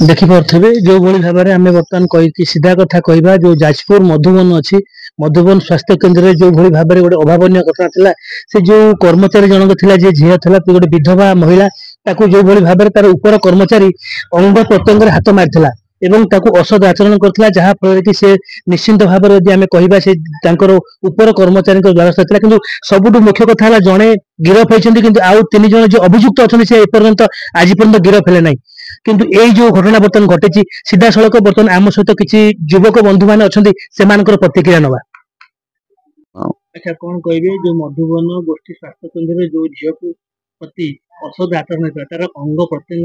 देखिपे जो भली भाव में आम बर्तमान कही सीधा कथा कहवा जो जाजपुर मधुबन अच्छी मधुबन स्वास्थ्य केन्द्र में जो भली भाव में गोटे अभावन घटना था से जो कर्मचारी जनक था जी झील था गोटे विधवा महिला जो भली भाव में तार उपर कर्मचारी अंग प्रत्यंग हाथ मारी एवं ताकू असद आचरण करथिला जहा फल कि से निश्चिंत भाव में यदि आम कहवा से उपर कर्मचारी द्वारस्थ था कि सबुठु मुख्य कथा है जड़े गिरफ होती कि आउ तीन जन जो अभियुक्त अच्छा से एपर्यंत आज पर्यंत गिरफ है ना किंतु यही जो घटना बर्तमान घटी सीधा सड़क बर्तमान आम सहित किसी युवक बंधु मान अच्छा प्रतिक्रिया नवा। अच्छा कौन कहे जो मधुबन गोष्ठी स्वास्थ्य केन्द्र जो झील को प्रति असद आचरण तार अंग प्रत्यंग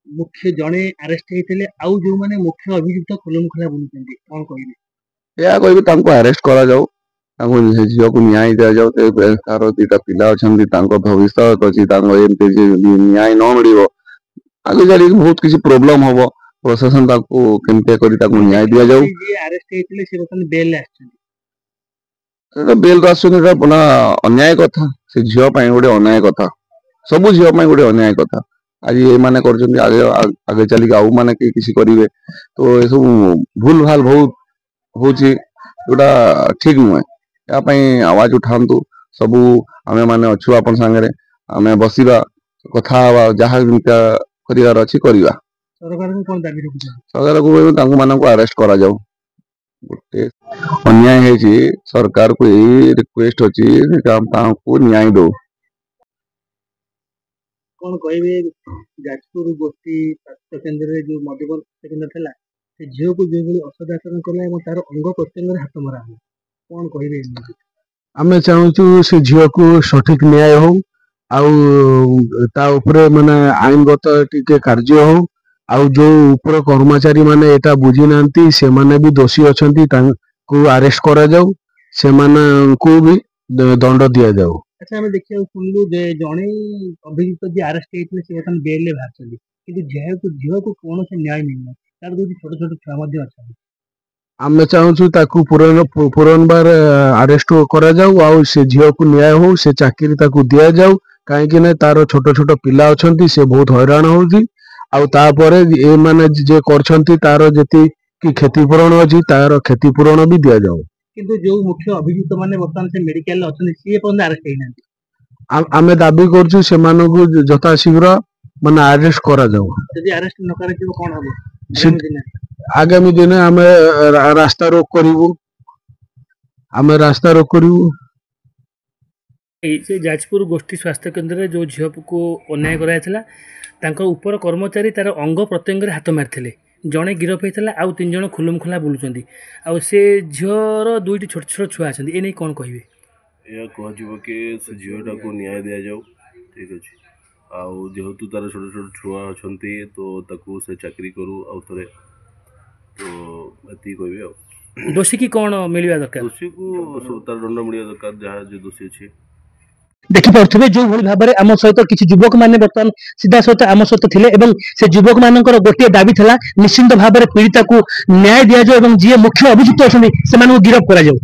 मुख्य जड़े आरेस्ट होते आउ जो मैंने मुख्य अभियुक्त खुलमखुला बुलूं कौन कहे या कह आरेस्ट करा जाऊ झील को न्याय दि जाऊ तार दीटा पिला अच्छा भविष्य अच्छी न्याय न मिल आगे चल बहुत किसी प्रोब्लेम हम प्रशासन केमती न्याय दि जाऊ बेल अन्याय कथा से झील गोटे अन्याय कथा सब झील गोटे अन्याय कथा आज ये माने कर आगे चलिक आउ माने किसी करेंगे तो ये सब भूल भाल बहुत होटा ठीक नुहे यापाई आवाज उठातु सबू आम मैंने अच्छु अपन सांगे आम बसवा कथा जहाँ करार अच्छी करवा सरकार को मानक अरेस्ट करा जाऊ गोटे अन्याय है सरकार को यही रिक्वेस्ट अच्छी न्याय दो कौन कहे जाजपुर गोष्ठी स्वास्थ्य केन्द्र जो मधुबन स्वास्थ्य केन्द्र था झील को जो असदाचरण कला तार अंग प्रत्यंग हाथ मरा कौन कहे आम चाहूँ से झील को सठिक न्याय हो माने आईनगत टिके कार्य हो आउ जो ऊपर कर्मचारी माने एटा बुझी नांती से माने भी दोषी अछंती को अरेस्ट करा जाऊ से माने को भी दंड दिया जाऊ। अच्छा हमें देखिए सुनलु जे जणे अभियुक्त जे अरेस्ट हेतले से एखन बेल ले बाहर चली किंतु झील को कौन से न्याय मिलना तार दो छोट छोट छुआ मध्ये अछन आम चाहूँ ताकू पुरन बार अरेस्ट करा जाऊ आउ से झील को न्याय हो से चाकरी ताकू दिया जाऊ कहीं तार छोट छोट पिला अछंती से बहुत हैरान होउची आउ तापरे ए माने जे करछंती तार जति कि क्षतिपूरण अछि तार क्षतिपूरण भी दिया जाऊ किंतु जो मुख्य अभियुक्त माने वर्तमान से मेडिकल अछन सी अपन अरेस्ट हेना आमे दाबी करछु से मानकु जथा शीघ्र माने अरेस्ट करा जाऊ यदि अरेस्ट न करे तो कोन हबो आगामी दिन आमे रास्ता रोक करिवु आमे रास्ता रोक करिवु से जाजपुर गोष्ठी स्वास्थ्य केन्द्र जो झील को अन्याय कराइला तांको ऊपर कर्मचारी तार अंग प्रत्यंग हाथ मारी जड़े गिरफ होता आउ तीन जन खुलम खुला बुलूं आउ से झीर दुईटी छोट छोट छुआ अच्छा ये नहीं कौन कहे यह कह कि से झीलटा को न्याय दि जाऊ ठीक अच्छे आउ जेहेतु तार छोट छोट छुआ अच्छा तो ताकू से चाकरी करू आउ थे तो ये कह दोषी की कौन मिलवा दरकार दोषी को तार दंड मिलवा दरकार जहाँ जो दोषी अच्छे देखिपे जो भली भाव में आम सहित किसी युवक मैंने बर्तमान सीधा सहित आम सहित थे से युवक मान गोटे दाबी था निश्चिंत भाव में पीड़िता को न्याय दि जाऊ जी मुख्य अभियुक्त अच्छा से गिरफ करा जाऊ।